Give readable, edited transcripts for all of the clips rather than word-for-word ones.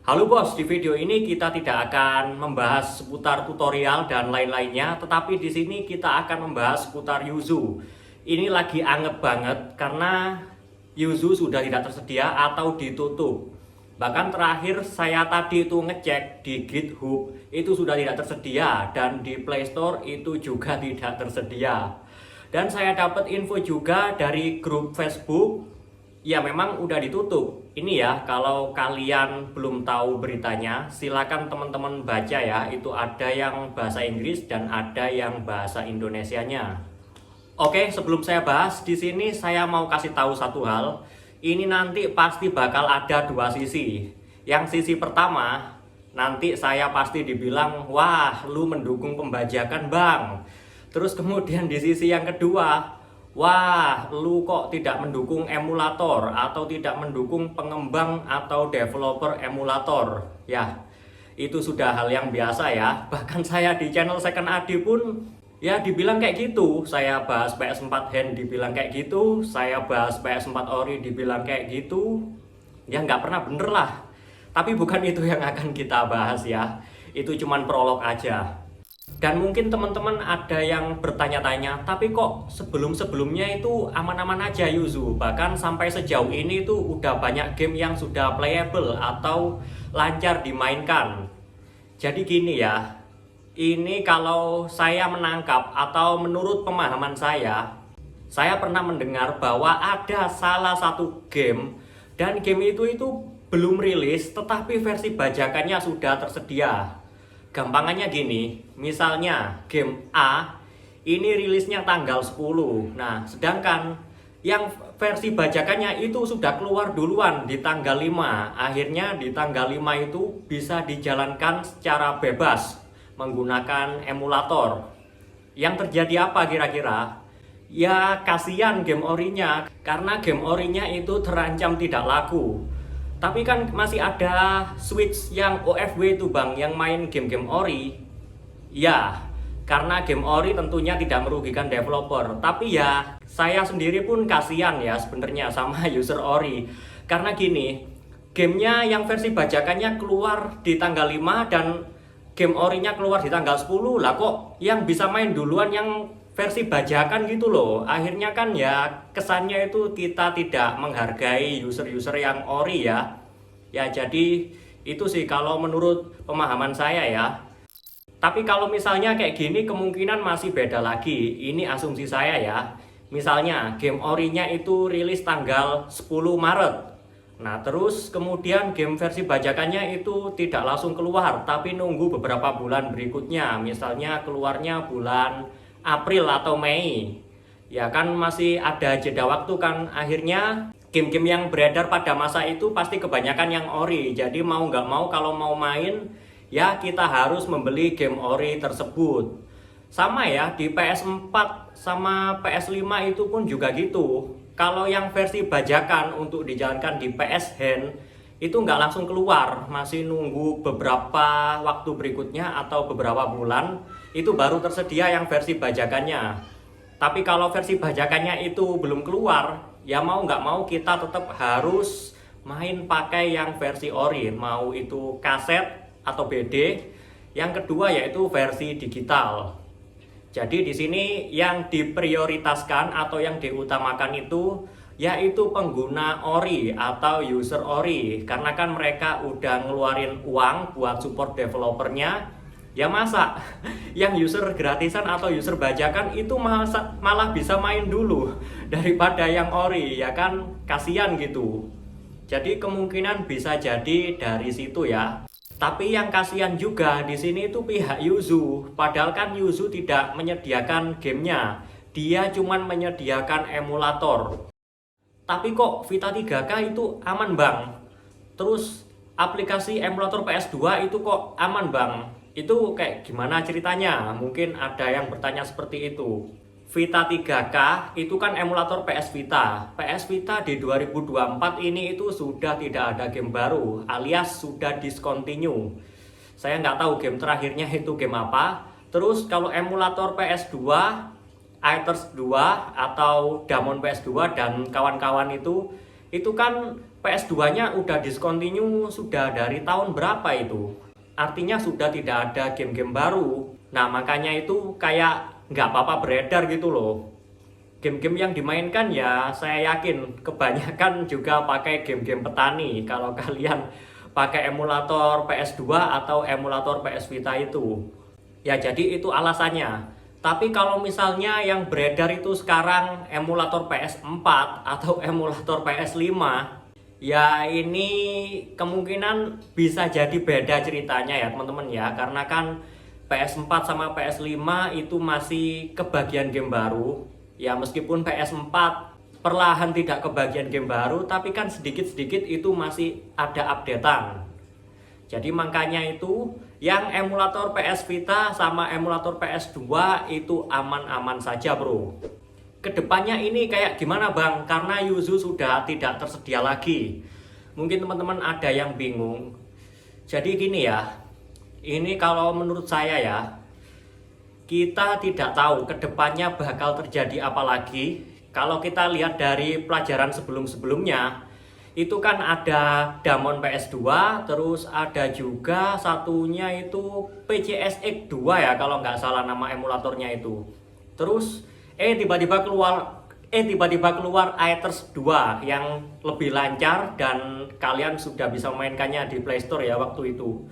Halo bos, di video ini kita tidak akan membahas seputar tutorial dan lain-lainnya, tetapi di sini kita akan membahas seputar Yuzu. Ini lagi anget banget karena Yuzu sudah tidak tersedia atau ditutup. Bahkan terakhir saya tadi itu ngecek di GitHub itu sudah tidak tersedia dan di Play Store itu juga tidak tersedia. Dan saya dapat info juga dari grup Facebook. Ya memang udah ditutup. Ini ya, kalau kalian belum tahu beritanya, silakan teman-teman baca ya. Itu ada yang bahasa Inggris dan ada yang bahasa Indonesianya. Oke, sebelum saya bahas di sini saya mau kasih tahu satu hal. Ini nanti pasti bakal ada dua sisi. Yang sisi pertama, nanti saya pasti dibilang, "Wah, lu mendukung pembajakan, Bang." Terus kemudian di sisi yang kedua, wah, lu kok tidak mendukung emulator atau tidak mendukung pengembang atau developer emulator. Ya, itu sudah hal yang biasa ya. Bahkan saya di channel Second Adi pun ya dibilang kayak gitu. Saya bahas PS4 Hand dibilang kayak gitu. Saya bahas PS4 Ori dibilang kayak gitu. Ya nggak pernah bener lah. Tapi bukan itu yang akan kita bahas ya. Itu cuman prolog aja. Dan mungkin teman-teman ada yang bertanya-tanya, tapi kok sebelum-sebelumnya itu aman-aman aja Yuzu? Bahkan sampai sejauh ini tuh udah banyak game yang sudah playable atau lancar dimainkan. Jadi gini ya, ini kalau saya menangkap atau menurut pemahaman saya pernah mendengar bahwa ada salah satu game dan game itu belum rilis tetapi versi bajakannya sudah tersedia. Gampangannya gini, misalnya game A ini rilisnya tanggal 10. Nah, sedangkan yang versi bajakannya itu sudah keluar duluan di tanggal 5. Akhirnya di tanggal 5 itu bisa dijalankan secara bebas menggunakan emulator. Yang terjadi apa kira-kira? Ya kasihan game orinya karena game orinya itu terancam tidak laku. Tapi kan masih ada Switch yang OFW itu bang, yang main game-game ori. Ya, karena game ori tentunya tidak merugikan developer. Tapi ya, saya sendiri pun kasihan ya sebenarnya sama user ori. Karena gini, gamenya yang versi bajakannya keluar di tanggal 5 dan game orinya keluar di tanggal 10. Lah kok yang bisa main duluan yang versi bajakan gitu loh. Akhirnya kan ya kesannya itu kita tidak menghargai user-user yang ori ya. Ya jadi itu sih kalau menurut pemahaman saya ya. Tapi kalau misalnya kayak gini kemungkinan masih beda lagi. Ini asumsi saya ya. Misalnya game orinya itu rilis tanggal 10 Maret. Nah terus kemudian game versi bajakannya itu tidak langsung keluar tapi nunggu beberapa bulan berikutnya. Misalnya keluarnya bulan April atau Mei, ya kan masih ada jeda waktu kan. Akhirnya game-game yang beredar pada masa itu pasti kebanyakan yang ori. Jadi mau nggak mau kalau mau main ya kita harus membeli game ori tersebut. Sama ya di PS4 sama PS5 itu pun juga gitu. Kalau yang versi bajakan untuk dijalankan di PS Hand itu nggak langsung keluar, masih nunggu beberapa waktu berikutnya atau beberapa bulan itu baru tersedia yang versi bajakannya. Tapi kalau versi bajakannya itu belum keluar, ya mau nggak mau kita tetap harus main pakai yang versi ori, mau itu kaset atau BD. Yang kedua yaitu versi digital. Jadi di sini yang diprioritaskan atau yang diutamakan itu yaitu pengguna ori atau user ori, karena kan mereka udah ngeluarin uang buat support developernya. Ya masa yang user gratisan atau user bajakan itu malah bisa main dulu daripada yang ori, ya kan kasihan gitu. Jadi kemungkinan bisa jadi dari situ ya. Tapi yang kasihan juga di sini itu pihak Yuzu. Padahal kan Yuzu tidak menyediakan gamenya, dia cuman menyediakan emulator. Tapi kok Vita 3K itu aman bang. Terus aplikasi emulator PS2 itu kok aman bang. Itu kayak gimana ceritanya? Mungkin ada yang bertanya seperti itu. Vita 3K itu kan emulator PS Vita. PS Vita di 2024 ini itu sudah tidak ada game baru, alias sudah discontinue. Saya nggak tahu game terakhirnya itu game apa. Terus kalau emulator PS2, Aether 2 atau Damon PS2 dan kawan-kawan itu kan PS2-nya udah discontinue sudah dari tahun berapa itu. Artinya sudah tidak ada game-game baru. Nah makanya itu kayak nggak apa-apa beredar gitu loh. Game-game yang dimainkan ya saya yakin kebanyakan juga pakai game-game petani. Kalau kalian pakai emulator PS2 atau emulator PS Vita itu. Ya jadi itu alasannya. Tapi kalau misalnya yang beredar itu sekarang emulator PS4 atau emulator PS5, ya ini kemungkinan bisa jadi beda ceritanya ya teman-teman ya. Karena kan PS4 sama PS5 itu masih kebagian game baru. Ya meskipun PS4 perlahan tidak kebagian game baru, tapi kan sedikit-sedikit itu masih ada updatean. Jadi makanya itu yang emulator PS Vita sama emulator PS2 itu aman-aman saja bro. Kedepannya ini kayak gimana bang? Karena Yuzu sudah tidak tersedia lagi. Mungkin teman-teman ada yang bingung. Jadi gini ya, ini kalau menurut saya ya, kita tidak tahu kedepannya bakal terjadi apa lagi. Kalau kita lihat dari pelajaran sebelum-sebelumnya, itu kan ada Damon PS2, terus ada juga satunya itu PCSX2 ya kalau nggak salah nama emulatornya itu. Terus tiba-tiba keluar Aether 2 yang lebih lancar dan kalian sudah bisa memainkannya di Play Store ya waktu itu.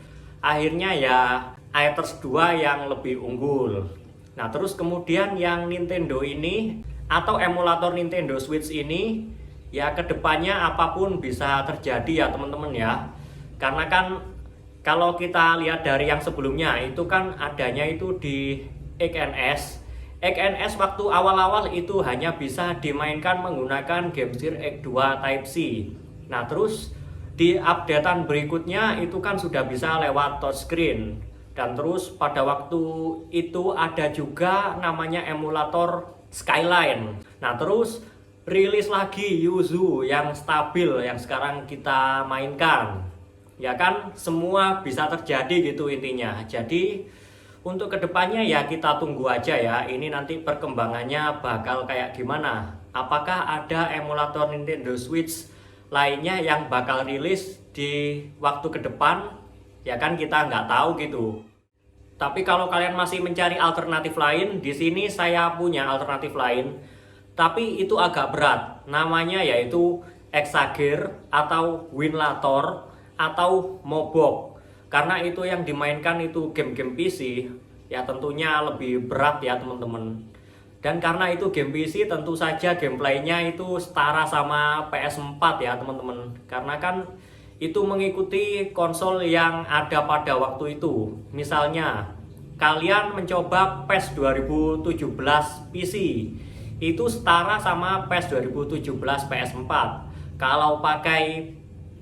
Akhirnya ya Aether 2 yang lebih unggul. Nah terus kemudian yang Nintendo ini atau emulator Nintendo Switch ini, ya kedepannya apapun bisa terjadi ya teman-teman ya. Karena kan kalau kita lihat dari yang sebelumnya itu kan adanya itu di XNS. XNS waktu awal-awal itu hanya bisa dimainkan menggunakan GameSir X2 Type-C. Nah terus di updatean berikutnya itu kan sudah bisa lewat touchscreen. Dan terus pada waktu itu ada juga namanya emulator Skyline. Nah terus rilis lagi Yuzu yang stabil yang sekarang kita mainkan. Ya kan semua bisa terjadi gitu intinya. Jadi untuk kedepannya ya kita tunggu aja ya. Ini nanti perkembangannya bakal kayak gimana. Apakah ada emulator Nintendo Switch lainnya yang bakal rilis di waktu ke depan? Ya kan kita nggak tahu gitu. Tapi kalau kalian masih mencari alternatif lain, di sini saya punya alternatif lain. Tapi itu agak berat. Namanya yaitu Exagger atau Winlator atau Mobok. Karena itu yang dimainkan itu game-game PC, ya tentunya lebih berat ya teman-teman. Dan karena itu game PC tentu saja gameplaynya itu setara sama PS4 ya teman-teman. Karena kan itu mengikuti konsol yang ada pada waktu itu. Misalnya kalian mencoba PES 2017 PC, itu setara sama PES 2017 PS4. Kalau pakai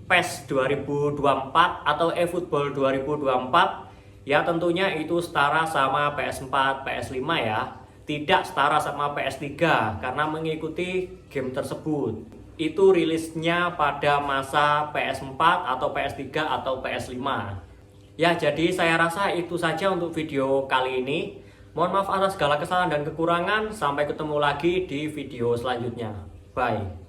PES 2024 atau eFootball 2024, ya tentunya itu setara sama PS4, PS5 ya. Tidak setara sama PS3 karena mengikuti game tersebut. Itu rilisnya pada masa PS4 atau PS3 atau PS5. Ya jadi saya rasa itu saja untuk video kali ini. Mohon maaf atas segala kesalahan dan kekurangan. Sampai ketemu lagi di video selanjutnya. Bye.